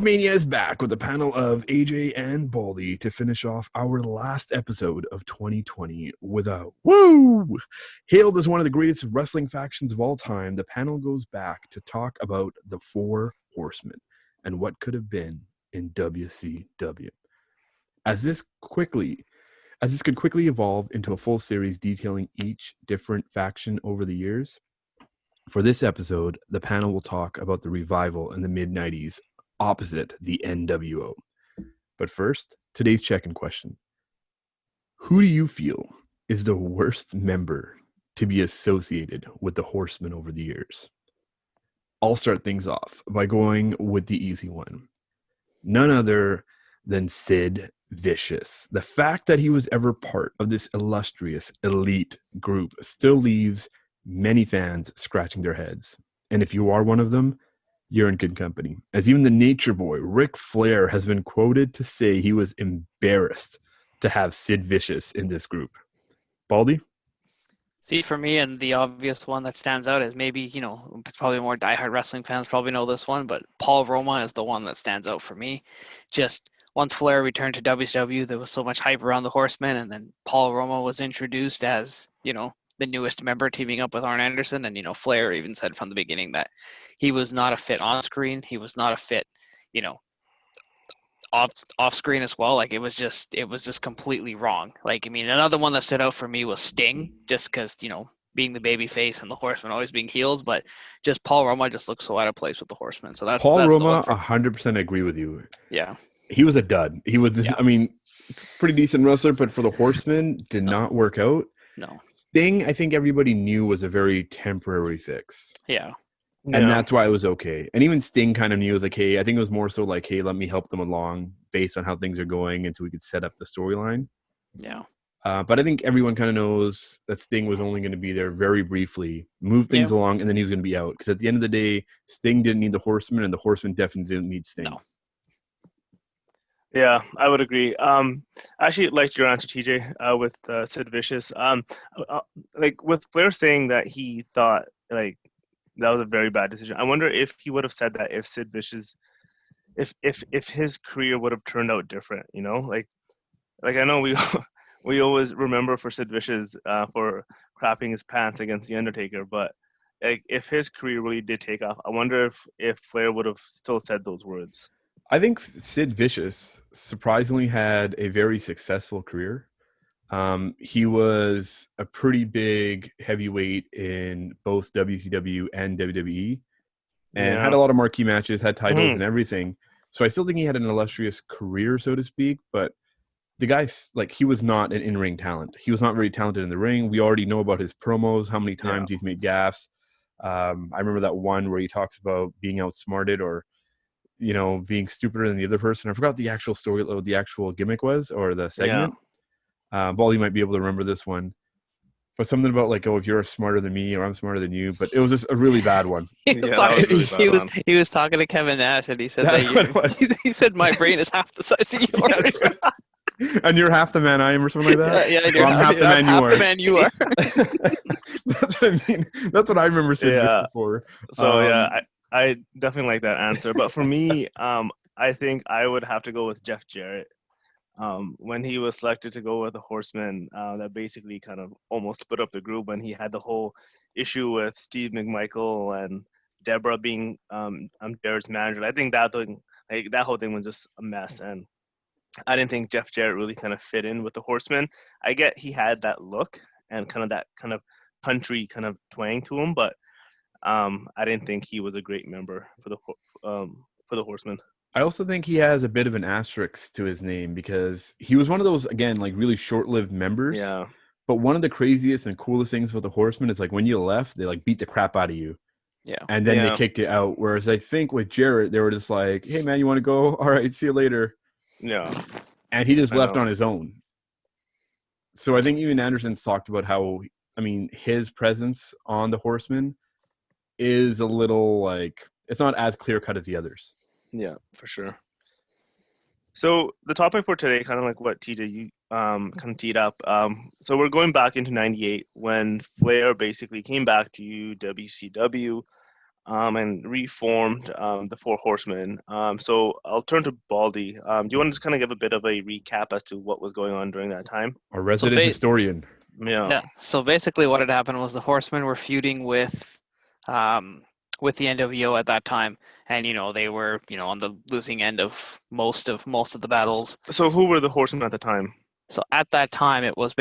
Mania is back with a panel of AJ and Baldy to finish off our last episode of 2020 with a woo! Hailed as one of the greatest wrestling factions of all time, the panel goes back to talk about the Four Horsemen and what could have been in WCW. As this could quickly evolve into a full series detailing each different faction over the years, for this episode, the panel will talk about the revival in the mid-90s opposite the NWO. But first, today's check-in question. Who do you feel is the worst member to be associated with the Horsemen over the years? I'll start things off by going with the easy one. None other than Sid Vicious. The fact that he was ever part of this illustrious elite group still leaves many fans scratching their heads. And if you are one of them, you're in good company. As even the Nature Boy, Ric Flair, has been quoted to say he was embarrassed to have Sid Vicious in this group. Baldy? See, for me, and the obvious one that stands out is maybe, probably more diehard wrestling fans probably know this one, but Paul Roma is the one that stands out for me. Just once Flair returned to WCW, there was so much hype around the Horsemen, and then Paul Roma was introduced as, the newest member teaming up with Arn Anderson, and, Flair even said from the beginning that he was not a fit on screen. He was not a fit, off screen as well. Like it was just completely wrong. Another one that stood out for me was Sting, just because being the baby face and the Horsemen always being heels, but just Paul Roma just looks so out of place with the Horsemen. So that's Paul that's Roma, 100% agree with you. Yeah, he was a dud. He was, pretty decent wrestler, but for the Horsemen, did not work out. No. Sting, I think everybody knew was a very temporary fix. Yeah. And that's why it was okay. And even Sting kind of knew, it was like, hey, I think it was more so like, hey, let me help them along based on how things are going until we could set up the storyline. Yeah. But I think everyone kind of knows that Sting was only going to be there very briefly, move things along, and then he was going to be out. Because at the end of the day, Sting didn't need the Horsemen, and the Horsemen definitely didn't need Sting. No. Yeah, I would agree. I actually liked your answer, TJ, with Sid Vicious. With Flair saying that he thought, that was a very bad decision. I wonder if he would have said that if Sid Vicious, if his career would have turned out different, I know we always remember for Sid Vicious for crapping his pants against the Undertaker, but if his career really did take off, I wonder if Flair would have still said those words. I think Sid Vicious surprisingly had a very successful career. He was a pretty big heavyweight in both WCW and WWE, and had a lot of marquee matches, had titles and everything. So I still think he had an illustrious career, so to speak, but the guy, he was not an in-ring talent. He was not very talented in the ring. We already know about his promos, how many times he's made gaffes. I remember that one where he talks about being outsmarted or, being stupider than the other person. I forgot the actual story, what the actual gimmick was, or the segment. Baldy might be able to remember this one. But something about if you're smarter than me or I'm smarter than you. But it was just a really bad one. He was talking to Kevin Nash, and he said he said my brain is half the size of yours. And you're half the man I am, or something like that. Yeah, I'm half the man you are. That's what I mean. That's what I remember saying before. So I definitely like that answer. But for me, I think I would have to go with Jeff Jarrett. When he was selected to go with the Horsemen, that basically kind of almost split up the group when he had the whole issue with Steve McMichael and Deborah being Jarrett's manager. I think that whole thing was just a mess, and I didn't think Jeff Jarrett really kind of fit in with the Horsemen. I get he had that look and kind of that kind of country kind of twang to him, but I didn't think he was a great member for the Horsemen. I also think he has a bit of an asterisk to his name because he was one of those, again, really short-lived members. Yeah. But one of the craziest and coolest things with the Horsemen is when you left, they beat the crap out of you. Yeah. And then they kicked it out. Whereas I think with Jarrett, they were just like, hey, man, you want to go? All right, see you later. Yeah. And he just left on his own. So I think even Anderson's talked about how, his presence on the Horsemen is a little it's not as clear-cut as the others. Yeah, for sure. So the topic for today, kind of like what TJ, you kind of teed up. So we're going back into '98 when Flair basically came back to WCW. and reformed the Four Horsemen. So I'll turn to Baldy. Do you want to just kind of give a bit of a recap as to what was going on during that time? Our resident historian. Yeah. So basically, what had happened was the Horsemen were feuding with the NWO at that time, and they were on the losing end of most of the battles. So who were the Horsemen at the time? So at that time, it was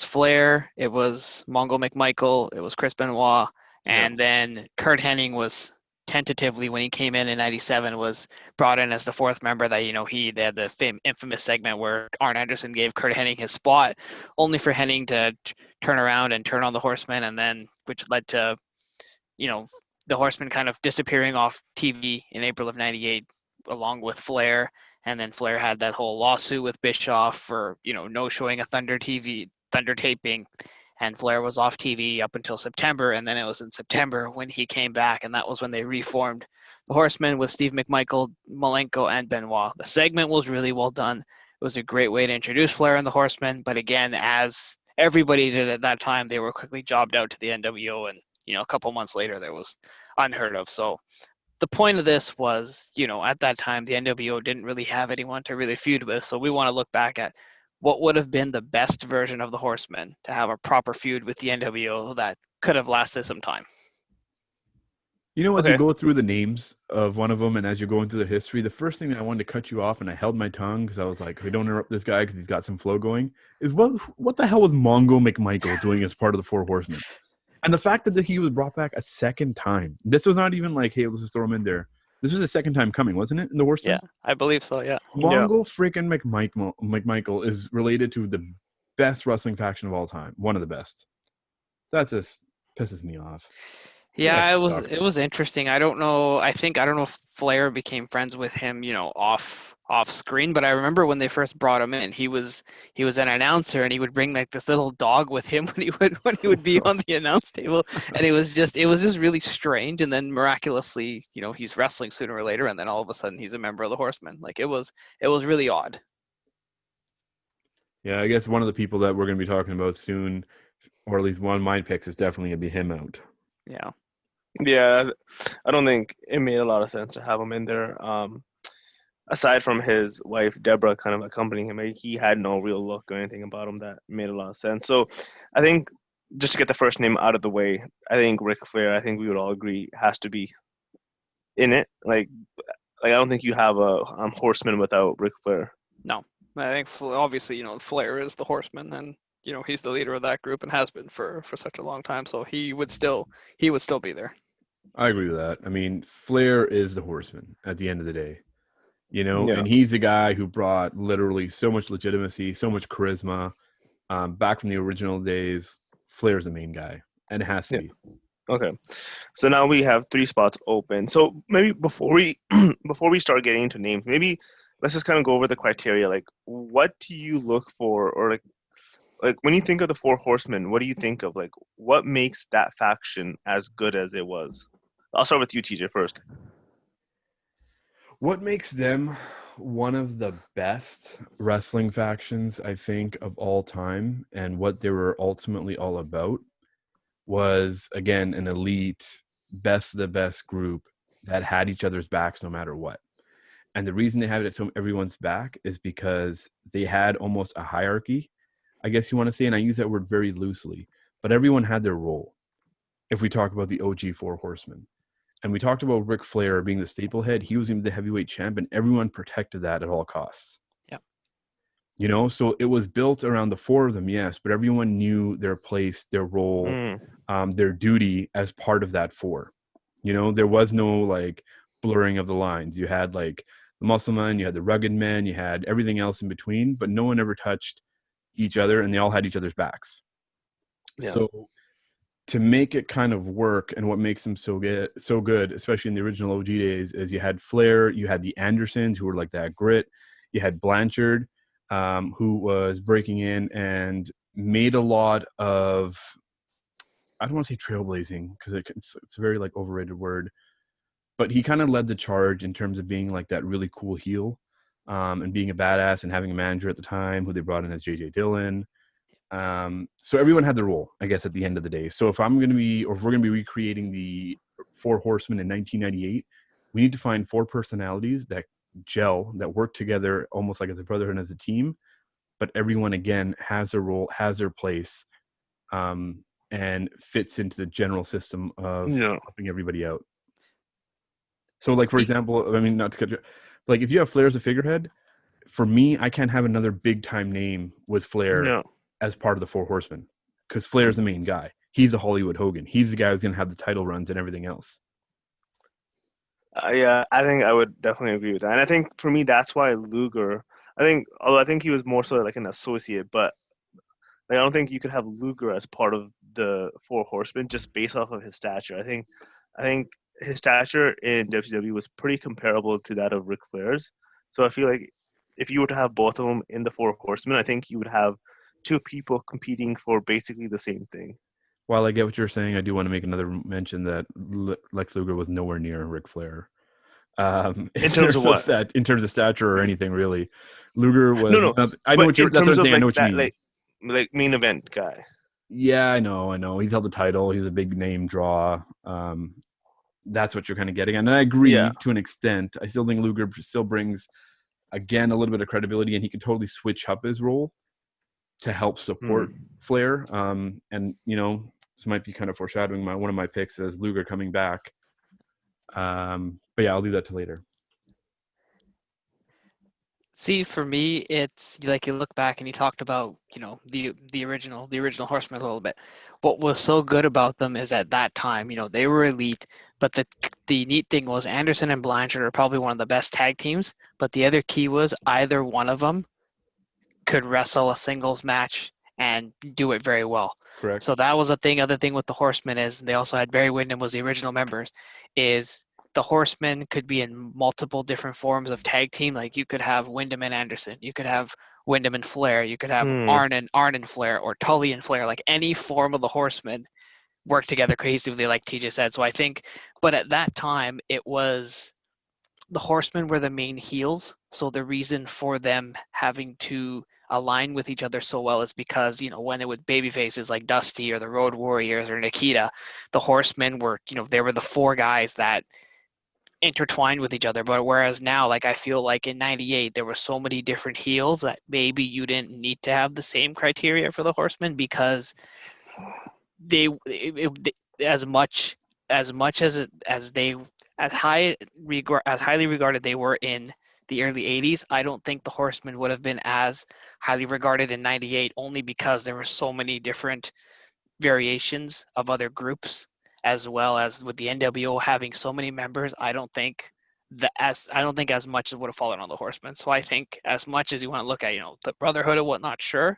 Flair, it was Mongo McMichael, it was Chris Benoit, and then Kurt Hennig was tentatively, when he came in '97, was brought in as the fourth member. That they had the infamous segment where Arn Anderson gave Kurt Hennig his spot, only for Hennig to turn around and turn on the Horsemen, and then which led to the Horsemen kind of disappearing off TV in April of '98, along with Flair. And then Flair had that whole lawsuit with Bischoff for, no showing a Thunder taping. And Flair was off TV up until September. And then it was in September when he came back. And that was when they reformed the Horsemen with Steve McMichael, Malenko, and Benoit. The segment was really well done. It was a great way to introduce Flair and the Horsemen. But again, as everybody did at that time, they were quickly jobbed out to the NWO. And, a couple months later, there was unheard of. So the point of this was, at that time, the NWO didn't really have anyone to really feud with. So we want to look back at what would have been the best version of the Horsemen to have a proper feud with the NWO that could have lasted some time. As you go through the names of one of them, and as you're going through the history, the first thing that I wanted to cut you off, and I held my tongue because I was like, "We don't interrupt this guy because he's got some flow going." Is what the hell was Mongo McMichael doing as part of the Four Horsemen? And the fact that he was brought back a second time. This was not even like, hey, let's just throw him in there. This was the second time coming, wasn't it? In the Horsemen? Yeah, I believe so, yeah. Mongo freaking McMichael is related to the best wrestling faction of all time. One of the best. That just pisses me off. Yeah, it was interesting. I don't know if Flair became friends with him, off screen, but I remember when they first brought him in, he was an announcer, and he would bring like this little dog with him when he would be on the announce table, and it was just really strange. And then miraculously, he's wrestling sooner or later, and then all of a sudden he's a member of the Horsemen. Like it was really odd. Yeah, I guess one of the people that we're going to be talking about soon, or at least one of my picks, is definitely going to be him out. Yeah, I don't think it made a lot of sense to have him in there. Aside from his wife Deborah kind of accompanying him, he had no real look or anything about him that made a lot of sense. So I think just to get the first name out of the way, I think Ric Flair, I think we would all agree, has to be in it. Like I don't think you have a Horseman without Ric Flair. No, I think obviously Flair is the Horseman, and he's the leader of that group and has been for such a long time. So he would still be there. I agree with that. I mean, Flair is the Horseman at the end of the day. And he's the guy who brought literally so much legitimacy, so much charisma back from the original days. Flair's the main guy, and it has to be. Okay, so now we have 3 spots open. So maybe before we start getting into names, maybe let's just kind of go over the criteria. Like, what do you look for, or like when you think of the Four Horsemen, what do you think of? Like, what makes that faction as good as it was? I'll start with you, TJ, first. What makes them one of the best wrestling factions, I think, of all time, and what they were ultimately all about, was, again, an elite, best of the best group that had each other's backs no matter what. And the reason they had it so everyone's back is because they had almost a hierarchy, I guess you want to say, and I use that word very loosely, but everyone had their role. If we talk about the OG Four Horsemen. And we talked about Ric Flair being the staple head. He was going to be the heavyweight champ, and everyone protected that at all costs. Yeah. So it was built around the 4 of them, yes, but everyone knew their place, their role, their duty as part of that 4. There was no like blurring of the lines. You had like the muscle man, you had the rugged men, you had everything else in between, but no one ever touched each other, and they all had each other's backs. Yeah. So to make it kind of work, and what makes them so good, especially in the original OG days, is you had Flair, you had the Andersons, who were like that grit, you had Blanchard, who was breaking in and made a lot of, I don't want to say trailblazing, because it's a very like overrated word, but he kind of led the charge in terms of being like that really cool heel, and being a badass, and having a manager at the time who they brought in as JJ Dillon. So everyone had their role, I guess, at the end of the day. So if we're going to be recreating the Four Horsemen in 1998, we need to find 4 personalities that gel, that work together almost like as a brotherhood and as a team, but everyone again has their role, has their place, and fits into the general system of helping everybody out. So, like, for example, I mean, not to cut you, like, if you have Flair as a figurehead, for me, I can't have another big time name with Flair as part of the Four Horsemen, because Flair's the main guy. He's the Hollywood Hogan. He's the guy who's going to have the title runs and everything else. Yeah, I think I would definitely agree with that. And I think for me, that's why Luger, although I think he was more so like an associate, but like, I don't think you could have Luger as part of the Four Horsemen just based off of his stature. I think his stature in WCW was pretty comparable to that of Ric Flair's. So I feel like if you were to have both of them in the Four Horsemen, I think you would have 2 people competing for basically the same thing. While I get what you're saying, I do want to make another mention that Lex Luger was nowhere near Ric Flair. In terms of what? In terms of stature or anything, really. Luger was... No. I know what you're... That's what I'm saying. I know what you mean. Like main event guy. Yeah, I know. He's held the title. He's a big name draw. That's what you're kind of getting at. And I agree to an extent. I still think Luger still brings, again, a little bit of credibility, and he can totally switch up his role to help support Flair. And, you know, this might be kind of foreshadowing one of my picks as Luger coming back. But yeah, I'll leave that to later. See, for me, it's like you look back and you talked about, you know, the original Horsemen a little bit. What was so good about them is at that time, you know, they were elite, but the neat thing was Anderson and Blanchard are probably one of the best tag teams, but the other key was either one of them could wrestle a singles match and do it very well. Correct. So that was a thing. Other thing with the Horsemen is they also had Barry Windham was the original members, is the Horsemen could be in multiple different forms of tag team. Like you could have Windham and Anderson, you could have Windham and Flair, you could have Arn and Flair, or Tully and Flair. Like any form of the Horsemen work together cohesively, like TJ said. So I think, but at that time, it was the Horsemen were the main heels. So the reason for them having to align with each other so well is because, you know, when it was baby faces like Dusty or the Road Warriors or Nikita, the Horsemen were, you know, they were the 4 guys that intertwined with each other. But whereas now, like, I feel like in 98 there were so many different heels that maybe you didn't need to have the same criteria for the Horsemen, because as highly regarded they were in the early 80s, I don't think the Horsemen would have been as highly regarded in 98, only because there were so many different variations of other groups, as well as with the NWO having so many members. I don't think as much as would have fallen on the Horsemen. So I think as much as you want to look at, you know, the Brotherhood and whatnot, sure,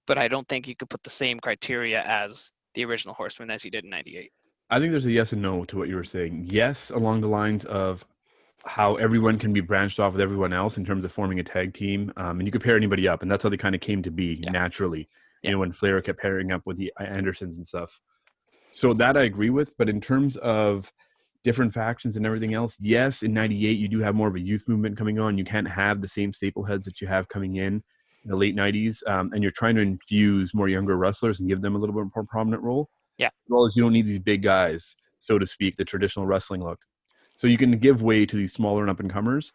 but I don't think you could put the same criteria as the original Horsemen as you did in 98. I think there's a yes and no to what you were saying. Yes, along the lines of how everyone can be branched off with everyone else in terms of forming a tag team, and you could pair anybody up, and that's how they kind of came to be naturally. You know, when Flair kept pairing up with the Andersons and stuff. So that I agree with, but in terms of different factions and everything else, yes, in 98 you do have more of a youth movement coming on. You can't have the same staple heads that you have coming in the late 90s, and you're trying to infuse more younger wrestlers and give them a little bit more prominent role. Yeah. As well as you don't need these big guys, so to speak, the traditional wrestling look. So you can give way to these smaller and up-and-comers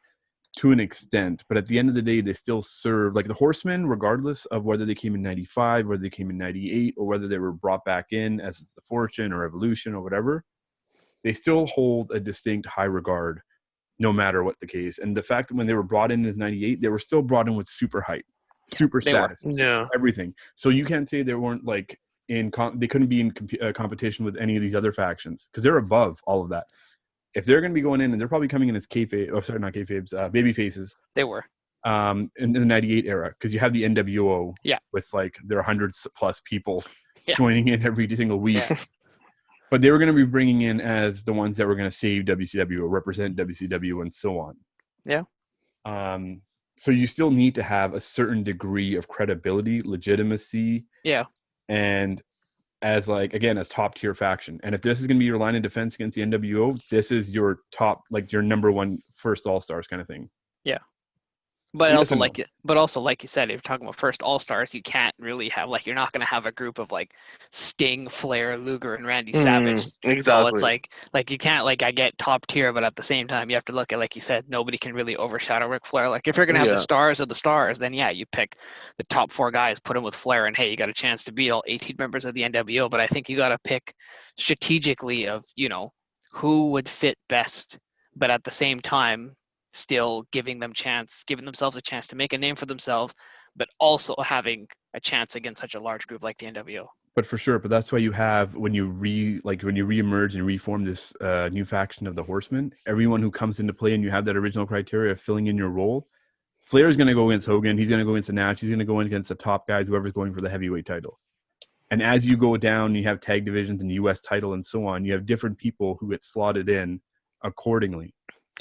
to an extent, but at the end of the day, they still serve, like the Horsemen, regardless of whether they came in 95, whether they came in 98, or whether they were brought back in as the Fortune or Evolution or whatever, they still hold a distinct high regard no matter what the case. And the fact that when they were brought in as 98, they were still brought in with super hype, super status, everything. So you can't say they weren't like they couldn't be in competition with any of these other factions, because they're above all of that. If they're going to be going in, and they're probably coming in as baby faces. They were. In the 98 era, because you have the NWO with like their hundreds plus people joining in every single week. Yeah. But they were going to be bringing in as the ones that were going to save WCW or represent WCW and so on. Yeah. So you still need to have a certain degree of credibility, legitimacy. Yeah. And as like, again, as top tier faction. And if this is going to be your line of defense against the NWO, this is your top, like your number one first all-stars kind of thing. Yeah. But Yes also, and no. like you said, if you're talking about first all stars, you can't really have you're not gonna have a group of like Sting, Flair, Luger, and Randy Savage. So it's Exactly. like you can't I get top tier, but at the same time you have to look at, like you said, nobody can really overshadow Ric Flair. Like if you're gonna have the Yeah. stars of the stars, then yeah, you pick the top 4 guys, put them with Flair, and hey, you got a chance to beat all 18 members of the NWO. But I think you got to pick strategically of who would fit best, but at the same time still giving themselves a chance to make a name for themselves, but also having a chance against such a large group like the NWO. But for sure, but that's why you have when you reemerge and reform this new faction of the Horsemen, everyone who comes into play and you have that original criteria of filling in your role. Flair's going to go against Hogan. He's going to go against Nash. He's going to go in against the top guys, whoever's going for the heavyweight title. And as you go down, you have tag divisions and the U.S. title and so on. You have different people who get slotted in accordingly.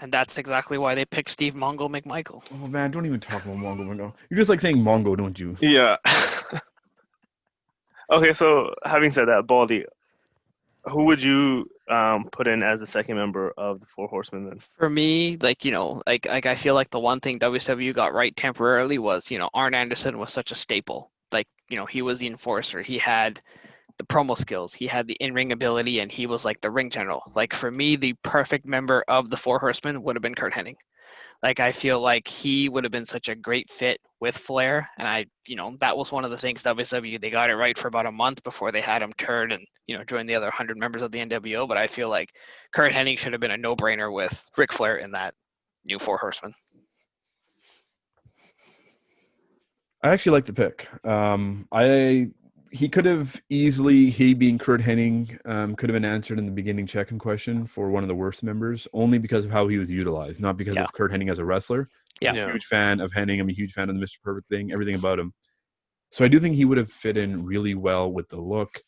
And that's exactly why they picked Steve Mongo McMichael. Oh man, don't even talk about Mongo. You're just like saying Mongo, don't you? Yeah. Okay, so having said that, Baldy, who would you put in as the second member of the Four Horsemen then? For me, I feel like the one thing WCW got right temporarily was, Arn Anderson was such a staple. He was the enforcer. He had the promo skills, he had the in-ring ability, and he was like the ring general. Like for me, the perfect member of the Four Horsemen would have been Kurt Hennig. Like I feel like he would have been such a great fit with Flair, and that was one of the things WCW, they got it right for about a month before they had him turn and join the other 100 members of the NWO. But I feel like Kurt Hennig should have been a no-brainer with Ric Flair in that new Four Horsemen. I actually like the pick. He could have easily, he being Kurt Hennig, could have been answered in the beginning check-in question for one of the worst members, only because of how he was utilized, not because of Kurt Hennig as a wrestler. Yeah. I'm a huge fan of Hennig. I'm a huge fan of the Mr. Perfect thing, everything about him. So I do think he would have fit in really well with the look,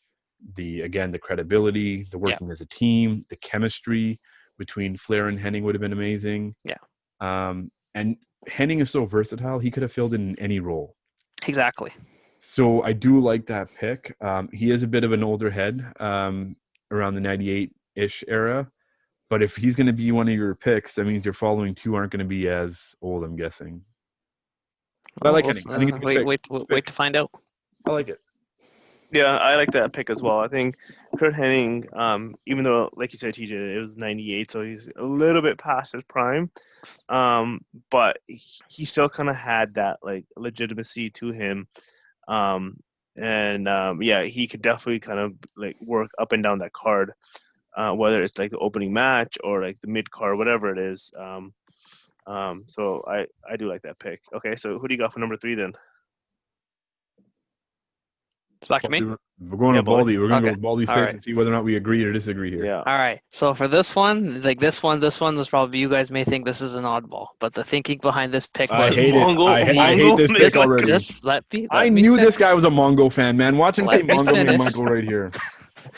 the credibility, the working as a team, the chemistry between Flair and Hennig would have been amazing. Yeah. And Hennig is so versatile, he could have filled in any role. Exactly. So I do like that pick. He is a bit of an older head, around the 98-ish era. But if he's going to be one of your picks, that means your following two aren't going to be as old, I'm guessing. But I like Hennig. I think it's a good pick. Wait to find out. I like it. Yeah, I like that pick as well. I think Kurt Hennig, even though, like you said, TJ, it was 98, so he's a little bit past his prime, but he still kind of had that like legitimacy to him. He could definitely kind of like work up and down that card, whether it's like the opening match or like the mid card, whatever it is. So I do like that pick. Okay, so who do you got for number 3 then? It's back to me. We're going with Baldy. We're going to go with Baldy's All picks right. and see whether or not we agree or disagree here. Yeah. All right. So for this one, this one was probably, you guys may think this is an oddball, but the thinking behind this pick was I hate Mongo, it. I hate this pick already. Just let me knew finish. this guy was a Mongo fan, man. Watch him say Let me Mongo finish. McMichael right here.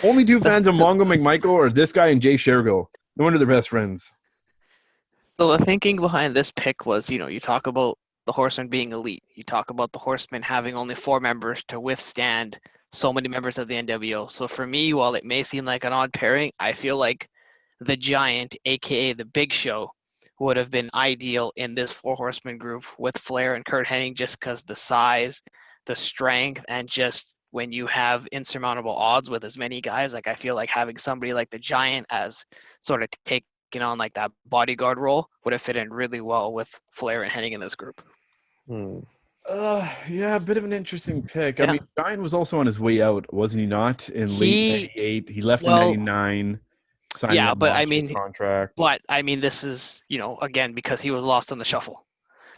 Only two fans of Mongo McMichael are this guy and Jay Shergill. No wonder they're best friends. So the thinking behind this pick was, you talk about the Horsemen being elite. You talk about the Horsemen having only 4 members to withstand so many members of the NWO. So for me, while it may seem like an odd pairing, I feel like the Giant, aka the Big Show, would have been ideal in this Four Horsemen group with Flair and Kurt Hennig, just because the size, the strength, and just when you have insurmountable odds with as many guys, like I feel like having somebody like the Giant as sort of taking on like that bodyguard role would have fit in really well with Flair and Hennig in this group. Yeah, a bit of an interesting pick. Yeah. I mean, Giant was also on his way out, wasn't he not? In late 98. He left in 99, signing a monstrous contract. But I mean, this is, again, because he was lost in the shuffle.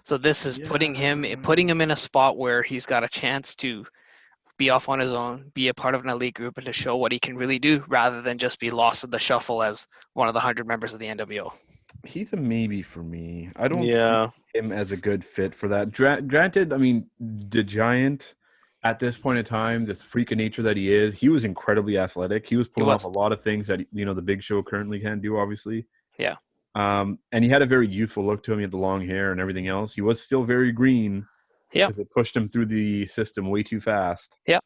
So this is putting him in a spot where he's got a chance to be off on his own, be a part of an elite group, and to show what he can really do, rather than just be lost in the shuffle as one of the 100 members of the NWO. He's a maybe for me. I don't see him as a good fit for that. Granted, I mean, the Giant, at this point in time, this freak of nature that he is, he was incredibly athletic. He was pulling off a lot of things that, the Big Show currently can't do, obviously. Yeah. And he had a very youthful look to him. He had the long hair and everything else. He was still very green. Yeah. Because it pushed him through the system way too fast. Yeah.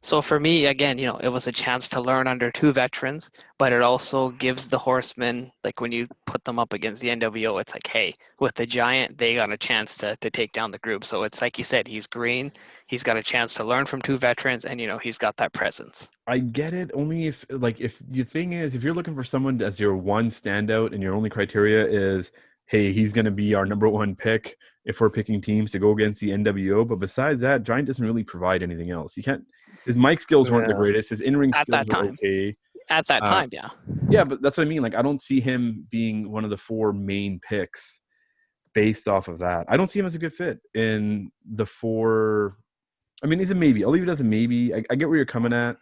So for me, again, it was a chance to learn under two veterans, but it also gives the Horsemen, like when you put them up against the NWO, it's like, hey, with the Giant, they got a chance to take down the group. So it's like you said, he's green, he's got a chance to learn from two veterans, and he's got that presence. I get it only if the thing is, if you're looking for someone as your one standout and your only criteria is, hey, he's going to be our number one pick if we're picking teams to go against the NWO. But besides that, Giant doesn't really provide anything else. You can't. His mic skills weren't the Yeah. greatest. His in-ring At skills that are time. okay. At that Uh, time, yeah. Yeah, but that's what I mean. Like, I don't see him being one of the four main picks based off of that. I don't see him as a good fit in the four. I mean, he's a maybe. I'll leave it as a maybe. I get where you're coming at.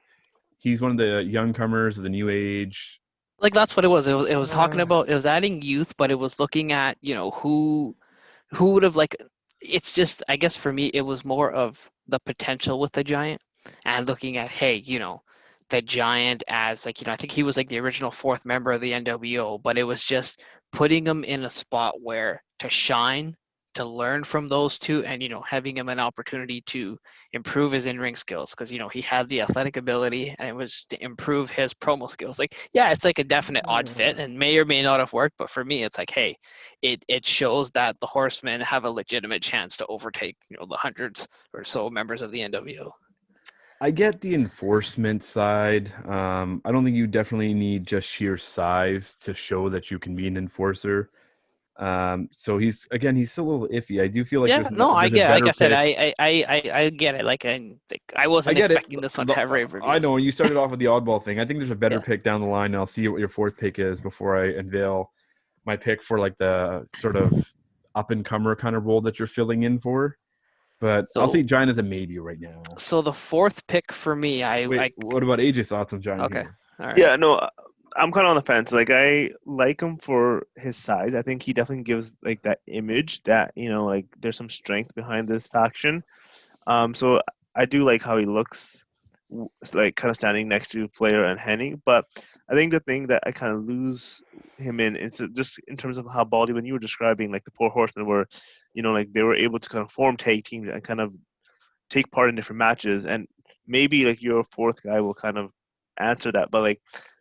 He's one of the young comers of the new age. Like that's what it was. It was talking Uh, about, it was adding youth, but it was looking at, who would have like, it's just, I guess for me it was more of the potential with the Giant, and looking at, hey, the Giant as like, I think he was like the original fourth member of the NWO, but it was just putting him in a spot where to shine, to learn from those two, and having him an opportunity to improve his in-ring skills, because he had the athletic ability, and it was to improve his promo skills. Like, yeah, it's like a definite odd fit and may or may not have worked, but for me it's like, hey, it shows that the Horsemen have a legitimate chance to overtake the hundreds or so members of the NWO. I get the enforcement side. I don't think you definitely need just sheer size to show that you can be an enforcer. So he's still a little iffy. I do feel like Yeah, no, I there's a get it. Like better I said, pick. I get it. Like I I wasn't get it. expecting this one to have rave I reviews. know you started off with the oddball thing. I think there's a better Yeah. pick down the line. And I'll see what your fourth pick is before I unveil my pick for like the sort of up and comer kind of role that you're filling in for. But I'll So see Giant as a maybe right now. so the fourth pick for me, Wait, I what about AJ's thoughts on Giant okay. here? All right. Yeah, no, I'm kind of on the fence. Like, I like him for his size. I think he definitely gives like that image that like there's some strength behind this faction. So I do like how he looks, like kind of standing next to Flair and Henning. But I think the thing that I kind of lose him in is just in terms of how Baldy, when you were describing like the Four Horsemen, were, like they were able to kind of form tag teams and kind of take part in different matches, and maybe like your fourth guy will kind of answer that. But like,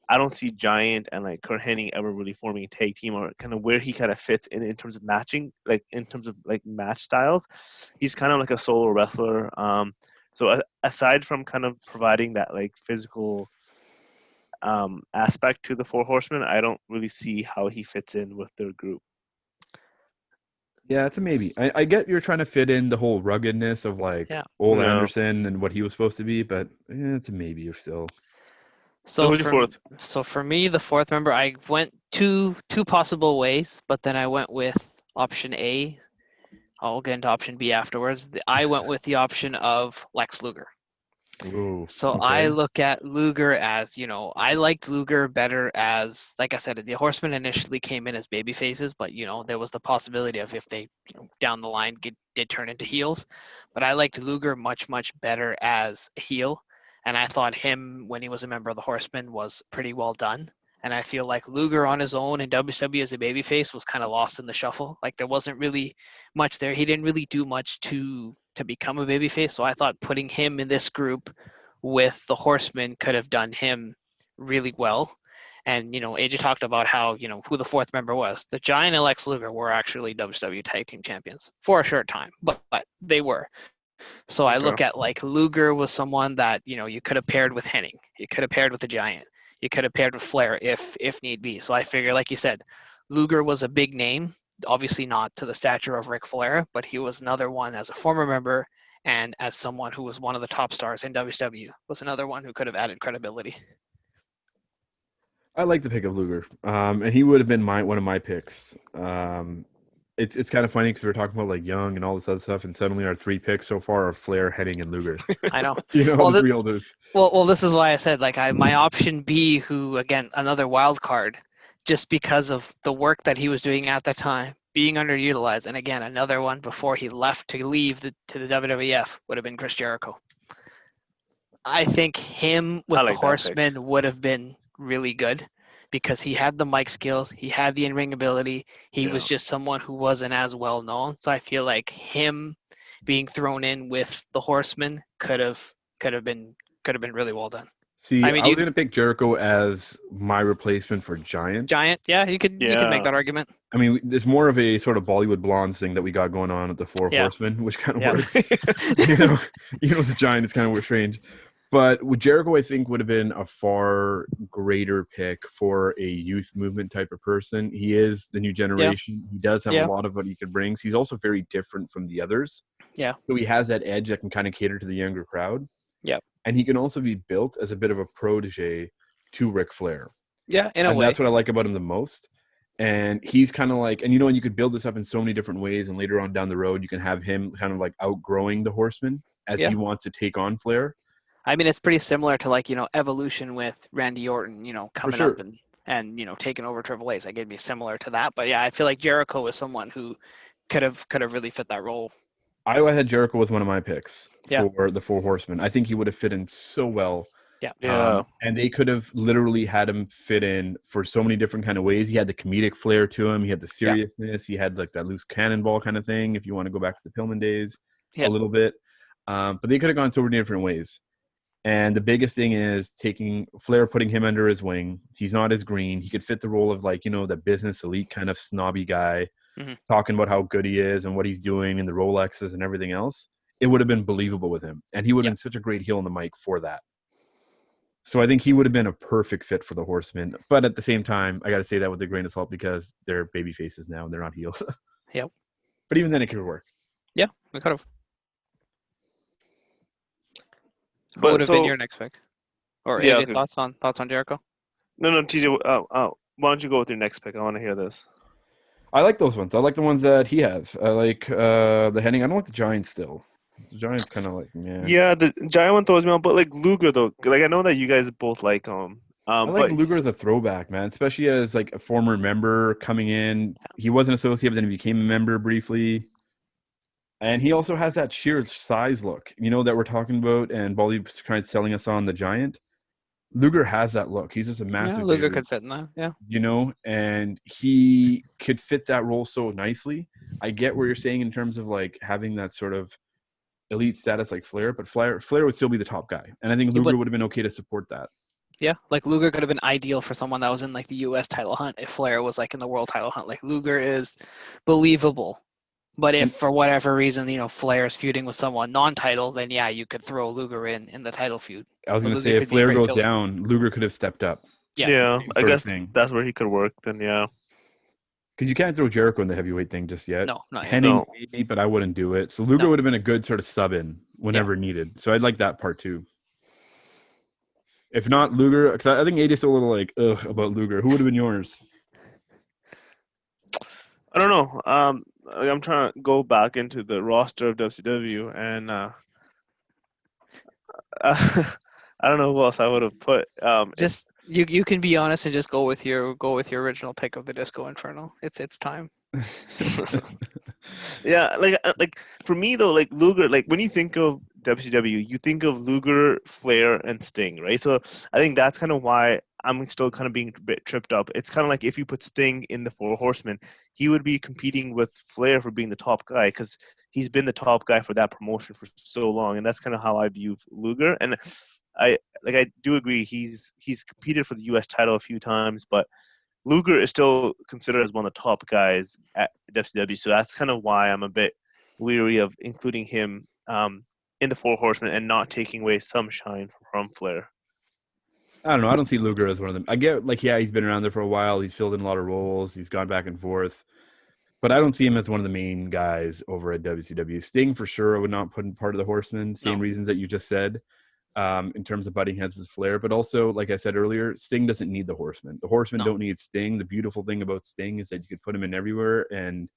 I don't see Giant and like Kurt Hennig ever really forming a tag team, or kind of where he kind of fits in terms of matching, like in terms of like match styles. He's kind of like a solo wrestler. So aside from kind of providing that like physical aspect to the Four Horsemen, I don't really see how he fits in with their group. Yeah, it's a maybe. I get you're trying to fit in the whole ruggedness of like Yeah. old Yeah. Anderson and what he was supposed to be, but it's a maybe still. So who's your fourth? So for me, the fourth member, I went two possible ways, but then I went with option A. I'll get into option B afterwards. I went with the option of Lex Luger. Ooh, So okay. I look at Luger as, I liked Luger better as, like I said, the Horsemen initially came in as baby faces, but there was the possibility of if they down the line did turn into heels. But I liked Luger much better as a heel, and I thought him when he was a member of the Horsemen was pretty well done. And I feel like Luger on his own in WCW as a babyface was kind of lost in the shuffle. Like there wasn't really much there. He didn't really do much to become a babyface. So I thought putting him in this group with the Horsemen could have done him really well. And AJ talked about how who the fourth member was. The Giant and Lex Luger were actually WCW Tag Team Champions for a short time, but they were. So I look Okay. at like Luger was someone that you could have paired with Henning, you could have paired with the Giant, you could have paired with Flair if need be. So I figure, like you said, Luger was a big name, obviously not to the stature of Ric Flair, but he was another one as a former member and as someone who was one of the top stars in WCW, was another one who could have added credibility. I like the pick of Luger, and he would have been one of my picks. It's kind of funny because we're talking about like Young and all this other stuff, and suddenly our three picks so far are Flair, Henning, and Luger. I know. The three olders. Well, this is why I said like my option B, who again another wild card, just because of the work that he was doing at the time, being underutilized, and again another one before he left to leave to the WWF would have been Chris Jericho. I think him with the Horsemen would have been really good because he had the mic skills, he had the in-ring ability, he was just someone who wasn't as well known. So I feel like him being thrown in with the Horsemen could have could have been really well done. See, I mean, I was you gonna pick Jericho as my replacement for Giant. Giant, yeah, you could make Yeah. that argument. I mean, there's more of a sort of Bollywood Blondes thing that we got going on at the Four Yeah. Horsemen, which kind of Yeah. works. you know, the Giant is kind of strange. But with Jericho, I think would have been a far greater pick for a youth movement type of person. He is the new generation. He does have Yeah. a lot of what he could bring. He's also very different from the others. Yeah. So he has that edge that can kind of cater to the younger crowd. Yeah. And he can also be built as a bit of a protege to Ric Flair. Yeah, in a And way. that's what I like about him the most. And he's kind of like, and you could build this up in so many different ways. And later on down the road, you can have him kind of like outgrowing the Horseman as he wants to take on Flair. I mean, it's pretty similar to like, Evolution with Randy Orton, coming up and taking over Triple H. Like it'd be similar to that. But yeah, I feel like Jericho is someone who could have really fit that role. I had Jericho as one of my picks for the Four Horsemen. I think he would have fit in so well. Yeah. And they could have literally had him fit in for so many different kind of ways. He had the comedic flair to him. He had the seriousness. He had like that loose cannonball kind of thing. If you want to go back to the Pillman days a little bit, but they could have gone so many different ways. And the biggest thing is taking Flair, putting him under his wing. He's not as green. He could fit the role of like, the business elite kind of snobby guy, talking about how good he is and what he's doing and the Rolexes and everything else. It would have been believable with him. And he would have been such a great heel on the mic for that. So I think he would have been a perfect fit for the Horsemen. But at the same time, I got to say that with a grain of salt because they're baby faces now and they're not heels. Yep. But even then, it could work. Yeah, we could have. What would have been your next pick? Or AJ, thoughts on Jericho? No, TJ. Why don't you go with your next pick? I want to hear this. I like those ones. I like the ones that he has. I like the Henning. I don't like the Giant still. The Giant's kind of like, yeah, the Giant one throws me off, but like Luger though, like I know that you guys both like him. I like Luger as a throwback, man, especially as like a former member coming in. He was an associate, but then he became a member briefly. And he also has that sheer size look, that we're talking about, and Bollywood's trying selling us on the Giant. Luger has that look. He's just a massive. Yeah, Luger could fit in that. Yeah. And he could fit that role so nicely. I get what you're saying in terms of like having that sort of elite status like Flair, but Flair would still be the top guy, and I think Luger would have been okay to support that. Yeah, like Luger could have been ideal for someone that was in like the U.S. title hunt if Flair was like in the world title hunt. Like Luger is believable, but if for whatever reason Flair is feuding with someone non-title, then yeah, you could throw Luger in the title feud. I was going to say if Flair goes down, Luger could have stepped up. Yeah, I guess that's where he could work. Then yeah. Because you can't throw Jericho in the heavyweight thing just yet. No, not yet. Henning, maybe, but I wouldn't do it. So Luger would have been a good sort of sub-in whenever needed. So I'd like that part too. If not Luger, because I think AJ's still a little like, ugh, about Luger. Who would have been yours? I don't know. I'm trying to go back into the roster of WCW, and I don't know who else I would have put. Just you can be honest and just go with your original pick of the Disco Inferno. It's time. Yeah, like for me though, like Luger, like when you think of WCW, you think of Luger, Flair, and Sting, right? So I think that's kind of why I'm still kind of being a bit tripped up. It's kind of like if you put Sting in the Four Horsemen, he would be competing with Flair for being the top guy because he's been the top guy for that promotion for so long, and that's kind of how I view Luger. And I do agree he's competed for the U.S. title a few times, but Luger is still considered as one of the top guys at WCW, so that's kind of why I'm a bit weary of including him in the Four Horsemen and not taking away some shine from Flair. I don't know. I don't see Luger as one of them. I get like, yeah, he's been around there for a while. He's filled in a lot of roles. He's gone back and forth. But I don't see him as one of the main guys over at WCW. Sting, for sure, I would not put in part of the Horsemen. Same reasons that you just said. In terms of butting heads with Flair, but also, like I said earlier, Sting doesn't need the Horsemen. The Horsemen don't need Sting. The beautiful thing about Sting is that you could put him in everywhere, and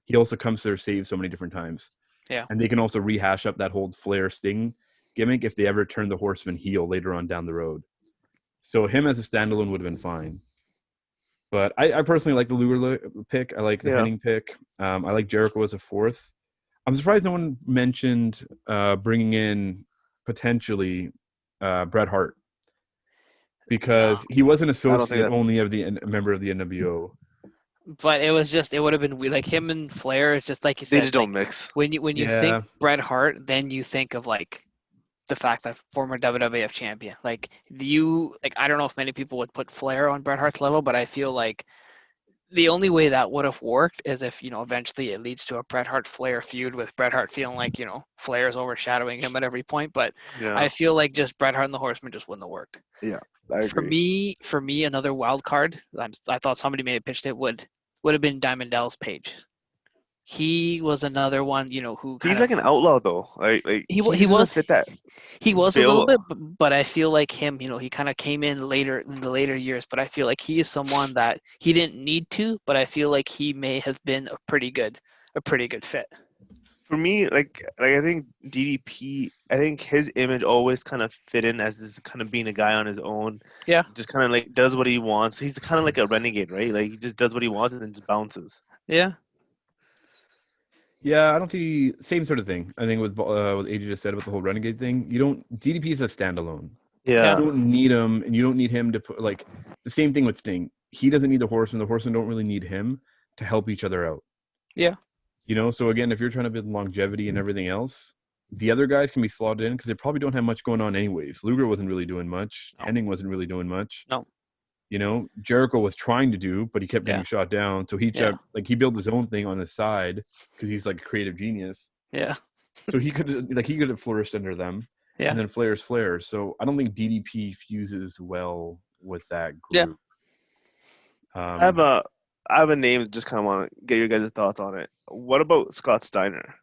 he also comes to their save so many different times. Yeah, and they can also rehash up that whole Flair Sting gimmick if they ever turn the Horsemen heel later on down the road. So him as a standalone would have been fine. But I personally like the Luger pick. I like the Henning pick. I like Jericho as a fourth. I'm surprised no one mentioned bringing in potentially Bret Hart, because he was an associate only of the member of the NWO. But it would have been like him and Flair. It's just like you said, they don't mix. When you think Bret Hart, then you think of like the fact that former WWF champion. Like I don't know if many people would put Flair on Bret Hart's level, but I feel like the only way that would have worked is if, eventually it leads to a Bret Hart Flair feud with Bret Hart feeling like, Flair is overshadowing him at every point. But Yeah. I feel like just Bret Hart and the Horsemen just wouldn't have worked. Yeah, I agree. For me, another wild card, I thought somebody may have pitched it, would have been Diamond Dallas Page. He was another one, who kind He's of like an outlaw though. Like he doesn't was fit that he was a little bill. bit, but I feel like him, he kind of came in later in the later years. But I feel like he is someone that he didn't need to, but I feel like he may have been a pretty good fit. For me, like I think DDP, I think his image always kind of fit in as this kind of being a guy on his own. Yeah. Just kind of like does what he wants. He's kind of like a renegade, right? Like he just does what he wants and then just bounces. Yeah. Yeah, I don't see same sort of thing. I think with what AJ just said about the whole renegade thing, DDP is a standalone. Yeah. You don't need him, and you don't need him to put like the same thing with Sting. He doesn't need the Horsemen. The Horsemen don't really need him to help each other out. Yeah. So again, if you're trying to build longevity and everything else, the other guys can be slotted in because they probably don't have much going on anyways. Luger wasn't really doing much. No. Hennig wasn't really doing much. No. Jericho was trying to do, but he kept getting shot down. So he built his own thing on his side because he's like a creative genius. Yeah. So he could have flourished under them. Yeah. And then Flair's Flair. So I don't think DDP fuses well with that group. Yeah. I have a name. Just kind of want to get your guys' thoughts on it. What about Scott Steiner?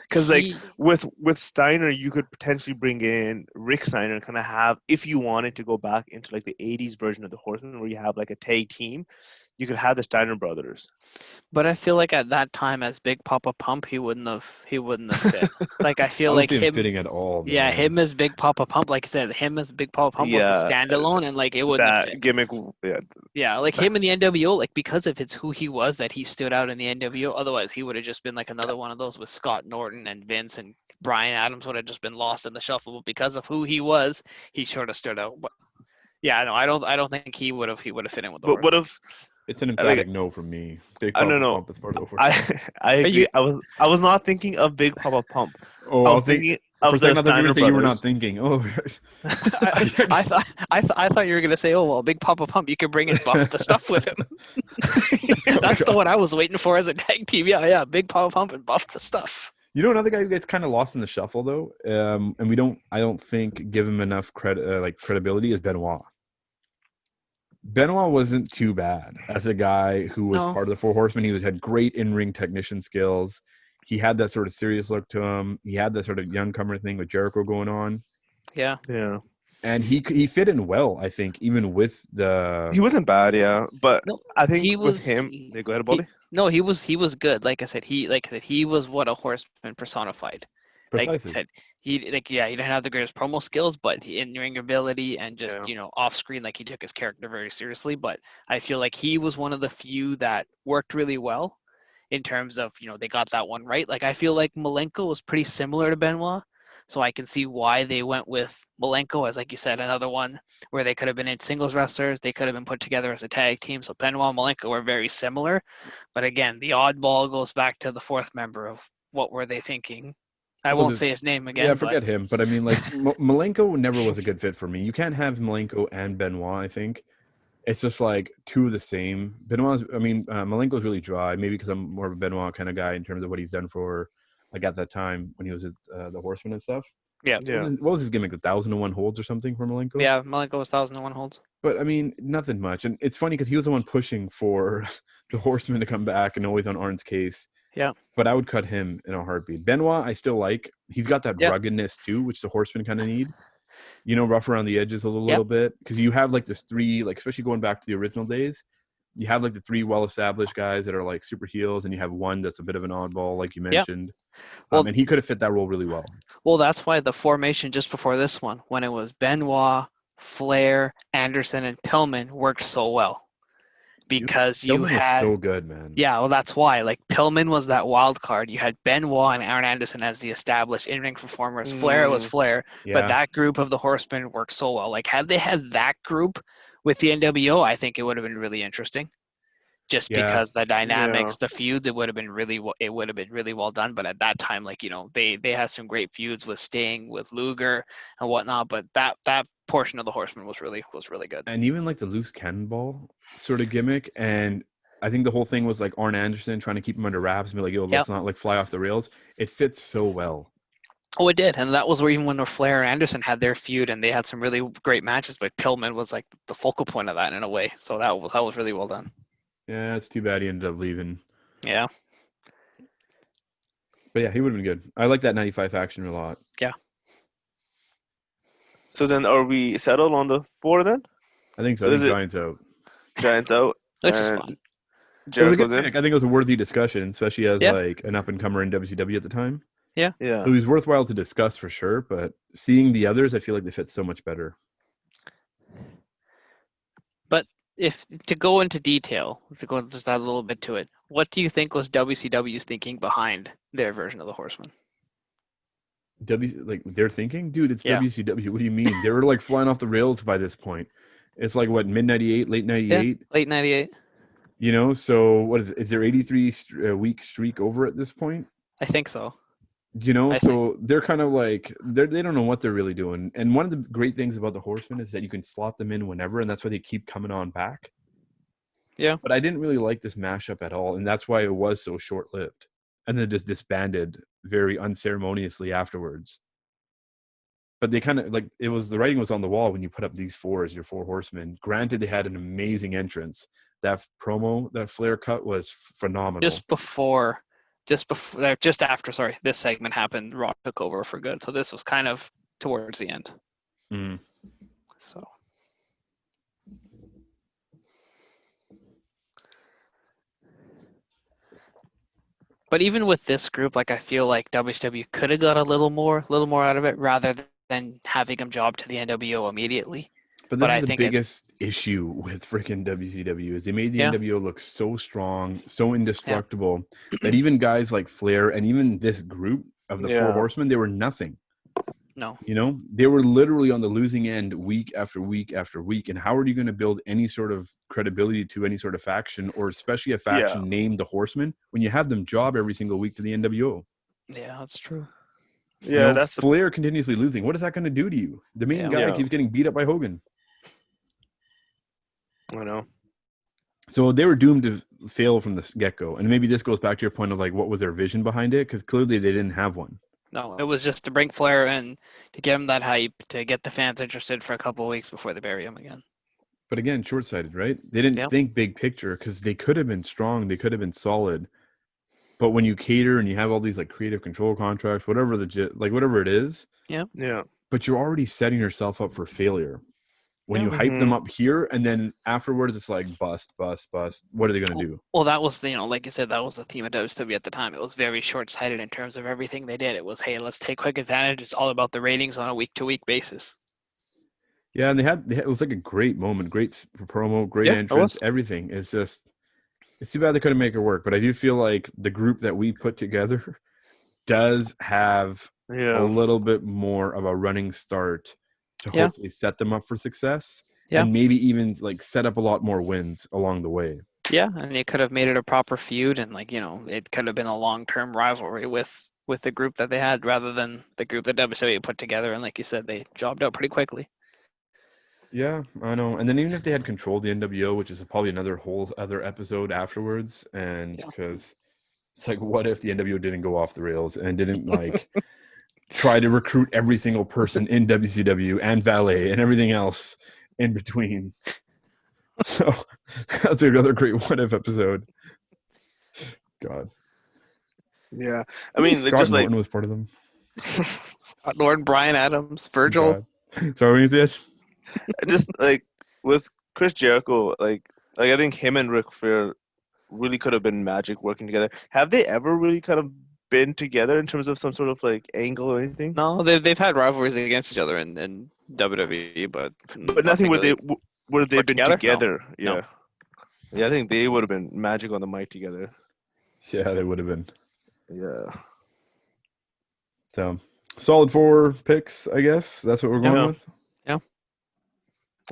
Because like with Steiner, you could potentially bring in Rick Steiner and kind of have, if you wanted to go back into like the 80s version of the Horsemen where you have like a tag team, you could have the Steiner brothers. But I feel like at that time as Big Papa Pump, he wouldn't have fit. Like I feel like him fitting at all. Man. Yeah, him as Big Papa Pump, like I said, him as Big Papa Pump was a standalone, and like it wouldn't have fit. Gimmick. Yeah, like him in the NWO, like because of it's who he was that he stood out in the NWO. Otherwise, he would have just been like another one of those with Scott Norton and Vince and Brian Adams would have just been lost in the shuffle. But because of who he was, he sort of stood out. But yeah, no, I don't think he would have fit in with the. But what if? It's an emphatic no from me. Big Papa Pump is part of the I agree. I was not thinking of Big Papa Pump. Oh, I was thinking of the Steiner brothers. You were not thinking. Oh, I thought you were gonna say, oh well, Big Papa Pump, you could bring and buff the stuff with him. That's the one I was waiting for as a tag team. Yeah, Big Papa Pump and buff the stuff. Another guy who gets kind of lost in the shuffle though, and I don't think give him enough credibility is Benoit. Benoit wasn't too bad as a guy who was part of the Four Horsemen. He had great in-ring technician skills. He had that sort of serious look to him. He had that sort of young comer thing with Jericho going on. Yeah. And he fit in well, I think, even with the. He wasn't bad, yeah, but no, I think with him, go ahead, Baldy. He was good. Like I said, he was what a Horseman personified. Precisely. Like I said, he didn't have the greatest promo skills, but in-ring ability and just off screen, like he took his character very seriously. But I feel like he was one of the few that worked really well in terms of they got that one right. Like I feel like Malenko was pretty similar to Benoit, so I can see why they went with Malenko as, like you said, another one where they could have been in singles wrestlers, they could have been put together as a tag team. So Benoit and Malenko were very similar, but again, the oddball goes back to the fourth member of what were they thinking. I won't say his name again. Yeah, forget him. But I mean, like, Malenko never was a good fit for me. You can't have Malenko and Benoit, I think. It's just like two of the same. Malenko's really dry, maybe because I'm more of a Benoit kind of guy in terms of what he's done for, like, at that time when he was at the Horsemen and stuff. Yeah. What was his gimmick? 1,001 holds or something for Malenko? Yeah, Malenko was 1,001 holds. But, I mean, nothing much. And it's funny because he was the one pushing for the Horsemen to come back and always on Arn's case. Yeah. But I would cut him in a heartbeat. Benoit, I still like. He's got that ruggedness too, which the Horsemen kind of need. Rough around the edges a little bit. Because you have like this three, like especially going back to the original days, you have like the three well-established guys that are like super heels, and you have one that's a bit of an oddball, like you mentioned. Well, and he could have fit that role really well. Well, that's why the formation just before this one, when it was Benoit, Flair, Anderson, and Pillman, worked so well. Because you had so good, man. Yeah, well, that's why. Like Pillman was that wild card. You had Benoit and Aaron Anderson as the established in-ring performers. Flair was Flair, but that group of the Horsemen worked so well. Like had they had that group with the NWO, I think it would have been really interesting. just Yeah. because the dynamics, the feuds, it would have been really well done. But at that time, like, you know, they had some great feuds with Sting, with Luger, and whatnot. But that portion of the Horsemen was really good. And even like the loose cannonball sort of gimmick, and I think the whole thing was like Arn Anderson trying to keep him under wraps and be like, yo, let's not like fly off the rails. It fits so well. Oh, it did, and that was where even when Flair and Anderson had their feud, and they had some really great matches. But Pillman was like the focal point of that in a way. So that was really well done. Yeah, it's too bad he ended up leaving. Yeah. But yeah, he would have been good. I like that 95 faction a lot. Yeah. So then, are we settled on the 4 then? I think so. So I is think it- Giants out. Giants out. Which is and fun. It was a Jericho's good in. pick. I think it was a worthy discussion, especially as Yeah. like an up and comer in WCW at the time. Yeah. So it was worthwhile to discuss for sure. But seeing the others, I feel like they fit so much better. But if to go into detail, to go just add a little bit to it, what do you think was WCW's thinking behind their version of the Horsemen? Like they're thinking, dude, it's Yeah. WCW. What do you mean? They were like flying off the rails by this point. It's like what, mid 98, late 98? Late 98. You know, so what is it? Is there 83 week streak over at this point? I think so. You know, I so they're kind of like they don't know what they're really doing. And one of the great things about the Horsemen is that you can slot them in whenever, and that's why they keep coming on back. Yeah. But I didn't really like this mashup at all, and that's why it was so short-lived. And then just disbanded very unceremoniously afterwards. But they kind of like it was the writing was on the wall when you put up these four as your Four Horsemen. Granted, they had an amazing entrance. That promo, that Flair cut was phenomenal. Just after this segment happened, Raw took over for good. So this was kind of towards the end. Mm. So but even with this group, like I feel like WCW could have got a little more out of it rather than having them job to the NWO immediately. But this is the biggest issue with freaking WCW is they made the NWO look so strong, so indestructible that even guys like Flair and even this group of the Four Horsemen, they were nothing. No. You know, they were literally on the losing end week after week after week. And how are you going to build any sort of credibility to any sort of faction, or especially a faction named the Horsemen, when you have them job every single week to the NWO? Yeah, that's true. Yeah, that's Flair continuously losing. What is that going to do to you? The main guy keeps getting beat up by Hogan. I know. So they were doomed to fail from the get-go. And maybe this goes back to your point of like, what was their vision behind it? Because clearly they didn't have one. No, it was just to bring Flair in, to get him that hype, to get the fans interested for a couple of weeks before they bury him again. But again, short-sighted, right? They didn't think big picture because they could have been strong. They could have been solid. But when you cater and you have all these like creative control contracts, whatever it is. Yeah. But you're already setting yourself up for failure. When you hype them up here, and then afterwards it's like bust. What are they going to do? Well, that was like you said, that was the theme of WCW at the time. It was very short-sighted in terms of everything they did. It was, hey, let's take quick advantage. It's all about the ratings on a week-to-week basis. Yeah, and it was like a great moment, great promo, great entrance, everything. It's just, it's too bad they couldn't make it work. But I do feel like the group that we put together does have a little bit more of a running start to hopefully set them up for success and maybe even like set up a lot more wins along the way. Yeah, and they could have made it a proper feud, and like, you know, it could have been a long-term rivalry with the group that they had rather than the group that WWE put together. And like you said, they jobbed out pretty quickly. Yeah, I know. And then even if they had controlled the NWO, which is probably another whole other episode afterwards, and because it's like, what if the NWO didn't go off the rails and didn't like try to recruit every single person in WCW and Valet and everything else in between? So that's another great what if episode. God. Yeah, I mean, Scott just Norton was part of them. Lord Brian Adams, Virgil. Sorry, what is this? Just like with Chris Jericho, like I think him and Ric Flair really could have been magic working together. Have they ever really kind of been together in terms of some sort of like angle or anything? No, they've had rivalries against each other in WWE, but nothing where they've been together. No. Yeah. Yeah, I think they would have been magic on the mic together. Yeah, they would have been. Yeah. So solid 4 picks, I guess. That's what we're going with. Yeah.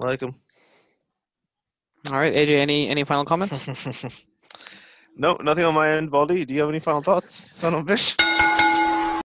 I like them. All right, AJ, any final comments? No, nothing on my end. Baldy, do you have any final thoughts, son of a bitch?